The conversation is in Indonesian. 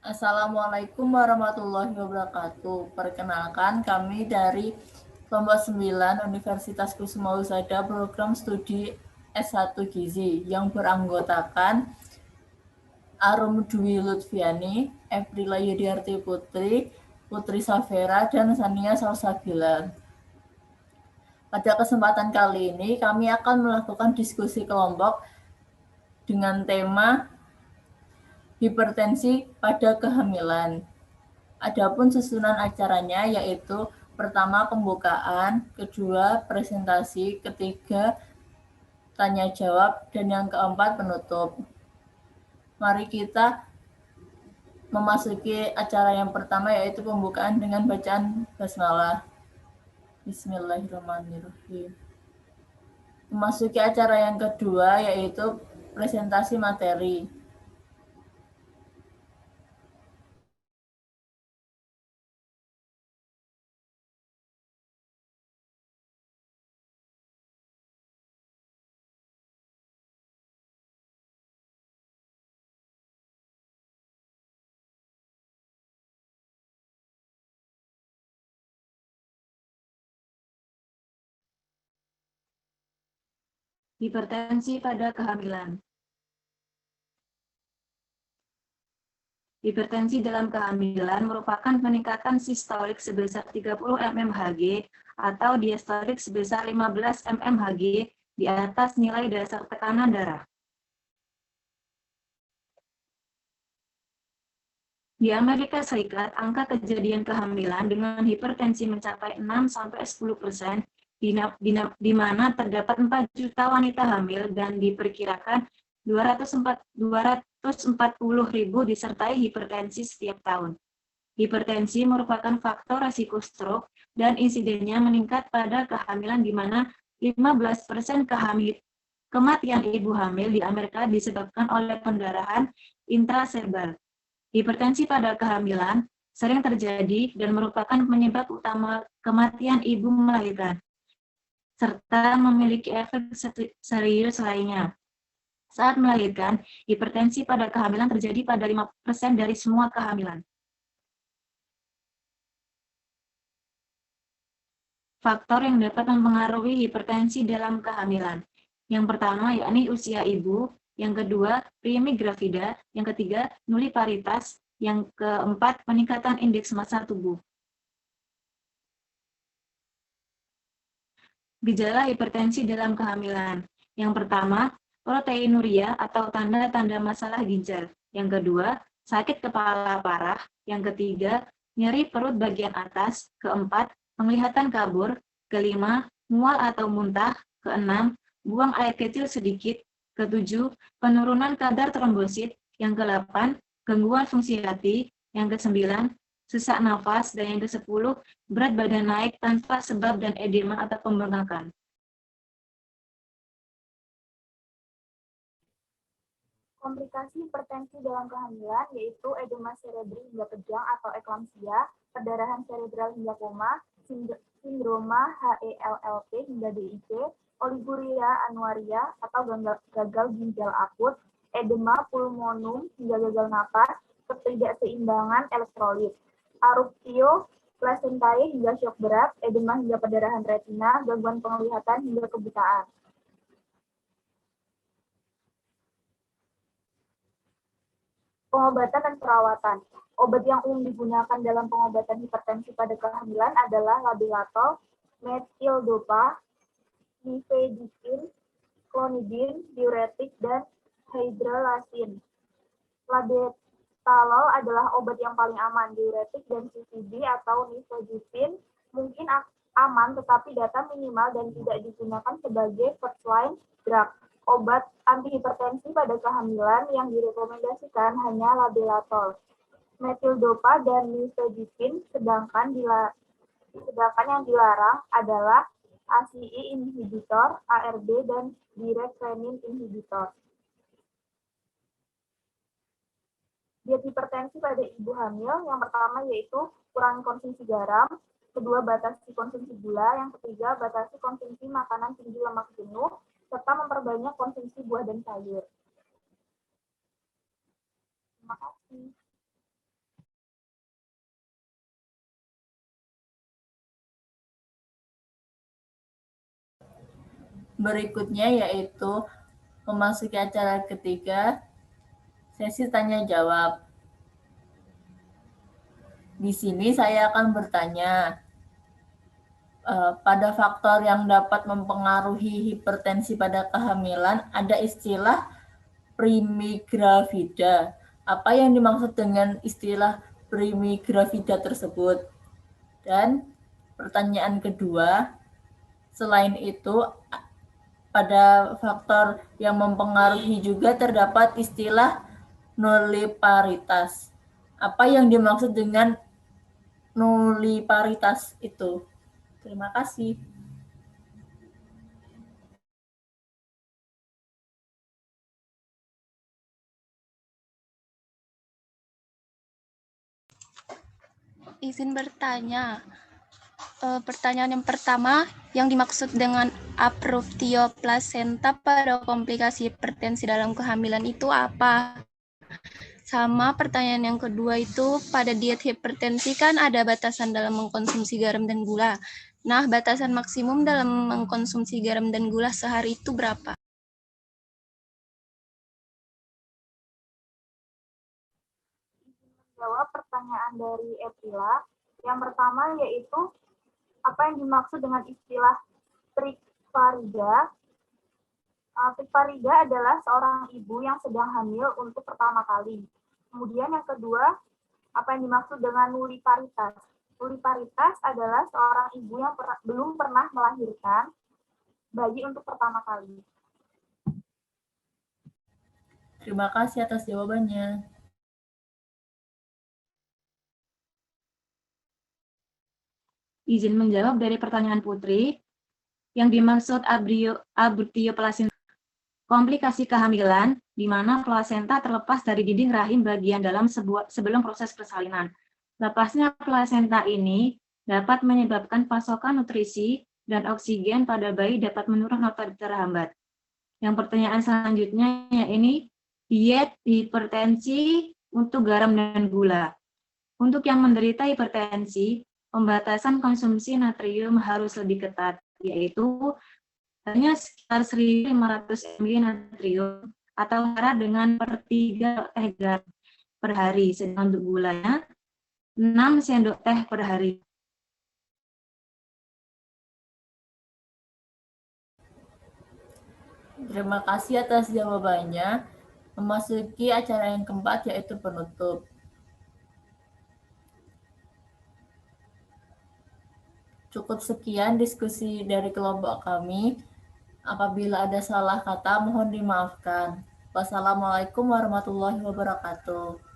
Assalamualaikum warahmatullahi wabarakatuh. Perkenalkan, kami dari kelompok 9 Universitas Kusuma Husada program studi S1 Gizi yang beranggotakan Arum Dwi Lutfiani, Aprila Yudiarti Putri, Putri Safera, dan Sania Salsabila. Pada kesempatan kali ini, kami akan melakukan diskusi kelompok dengan tema hipertensi pada kehamilan. Adapun susunan acaranya yaitu pertama pembukaan, kedua presentasi, ketiga tanya jawab, dan yang keempat penutup. Mari kita memasuki acara yang pertama yaitu pembukaan dengan bacaan basmalah. Bismillahirrahmanirrahim. Memasuki acara yang kedua yaitu presentasi materi. Hipertensi pada kehamilan. Hipertensi dalam kehamilan merupakan peningkatan sistolik sebesar 30 mmHg atau diastolik sebesar 15 mmHg di atas nilai dasar tekanan darah. Di Amerika Serikat, angka kejadian kehamilan dengan hipertensi mencapai 6-10%, di mana terdapat 4 juta wanita hamil dan diperkirakan 240.000 disertai hipertensi setiap tahun. Hipertensi merupakan faktor risiko stroke dan insidennya meningkat pada kehamilan di mana 15% kematian ibu hamil di Amerika disebabkan oleh pendarahan intracerebral. Hipertensi pada kehamilan sering terjadi dan merupakan penyebab utama kematian ibu melahirkan, serta memiliki efek serius lainnya. Saat melahirkan, hipertensi pada kehamilan terjadi pada 5% dari semua kehamilan. Faktor yang dapat mempengaruhi hipertensi dalam kehamilan. Yang pertama yakni usia ibu, yang kedua primi gravida, yang ketiga nulliparitas, yang keempat peningkatan indeks massa tubuh. Gejala hipertensi dalam kehamilan. Yang pertama, proteinuria atau tanda-tanda masalah ginjal. Yang kedua, sakit kepala parah. Yang ketiga, nyeri perut bagian atas. Keempat, penglihatan kabur. Kelima, mual atau muntah. Keenam, buang air kecil sedikit. Ketujuh, penurunan kadar trombosit. Yang kedelapan, gangguan fungsi hati. Yang kesembilan, sesak nafas. Dan yang kesepuluh, berat badan naik tanpa sebab dan edema atau pembengkakan. Komplikasi hipertensi dalam kehamilan yaitu edema cerebri hingga kejang atau eklamsia, perdarahan cerebral hingga koma, sindroma HELLP hingga DIC, oliguria anuaria atau gagal ginjal akut, edema pulmonum hingga gagal napas, ketidakseimbangan elektrolit, aruptio placentae hingga syok berat, edema hingga perdarahan retina, gangguan penglihatan hingga kebutaan. Pengobatan dan perawatan. Obat yang umum digunakan dalam pengobatan hipertensi pada kehamilan adalah labelatol, metildopa, nifedipine, klonidin, diuretik, dan hydralazine. Labetalol adalah obat yang paling aman. Diuretik dan CCB atau nifedipine mungkin aman, tetapi data minimal dan tidak digunakan sebagai first line drug. Obat antihipertensi pada kehamilan yang direkomendasikan hanya labelatol, metildopa, dan nifedipine, sedangkan yang dilarang adalah ACE inhibitor, ARB, dan direct renin inhibitor. Diet hipertensi pada ibu hamil yang pertama yaitu kurangi konsumsi garam, kedua batasi konsumsi gula, yang ketiga batasi konsumsi makanan tinggi lemak jenuh, serta memperbanyak konsumsi buah dan sayur. Terima kasih. berikutnya yaitu memasuki acara ketiga, sesi tanya jawab. Di sini saya akan bertanya, pada faktor yang dapat mempengaruhi hipertensi pada kehamilan, ada istilah primigravida. Apa yang dimaksud dengan istilah primigravida tersebut? Dan pertanyaan kedua, selain itu, pada faktor yang mempengaruhi juga terdapat istilah nulliparitas. Apa yang dimaksud dengan nulliparitas itu? Terima kasih. Izin bertanya. Pertanyaan yang pertama, yang dimaksud dengan aproftio placenta pada komplikasi hipertensi dalam kehamilan itu apa? Sama pertanyaan yang kedua itu, pada diet hipertensi kan ada batasan dalam mengkonsumsi garam dan gula. Nah, batasan maksimum dalam mengkonsumsi garam dan gula sehari itu berapa? Menjawab pertanyaan dari Aprila. Yang pertama yaitu apa yang dimaksud dengan istilah trikfarida. Trikfarida adalah seorang ibu yang sedang hamil untuk pertama kali. Kemudian yang kedua, apa yang dimaksud dengan nulliparitas. Nulliparitas adalah seorang ibu yang belum pernah melahirkan bayi untuk pertama kali. Terima kasih atas jawabannya. Izin menjawab dari pertanyaan Putri. Yang dimaksud abortio placenta, komplikasi kehamilan di mana plasenta terlepas dari dinding rahim bagian dalam sebelum proses persalinan. Lepasnya plasenta ini dapat menyebabkan pasokan nutrisi dan oksigen pada bayi dapat menurun atau terhambat. Yang pertanyaan selanjutnya ini diet hipertensi untuk garam dan gula. Untuk yang menderita hipertensi, pembatasan konsumsi natrium harus lebih ketat, yaitu hanya sekitar 1.500 ml natrium atau setara dengan per 3 teh garam per hari, sedangkan untuk gulanya 6 sendok teh per hari. Terima kasih atas jawabannya. Memasuki acara yang keempat yaitu penutup. Cukup sekian diskusi dari kelompok kami. Apabila ada salah kata, mohon dimaafkan. Wassalamualaikum warahmatullahi wabarakatuh.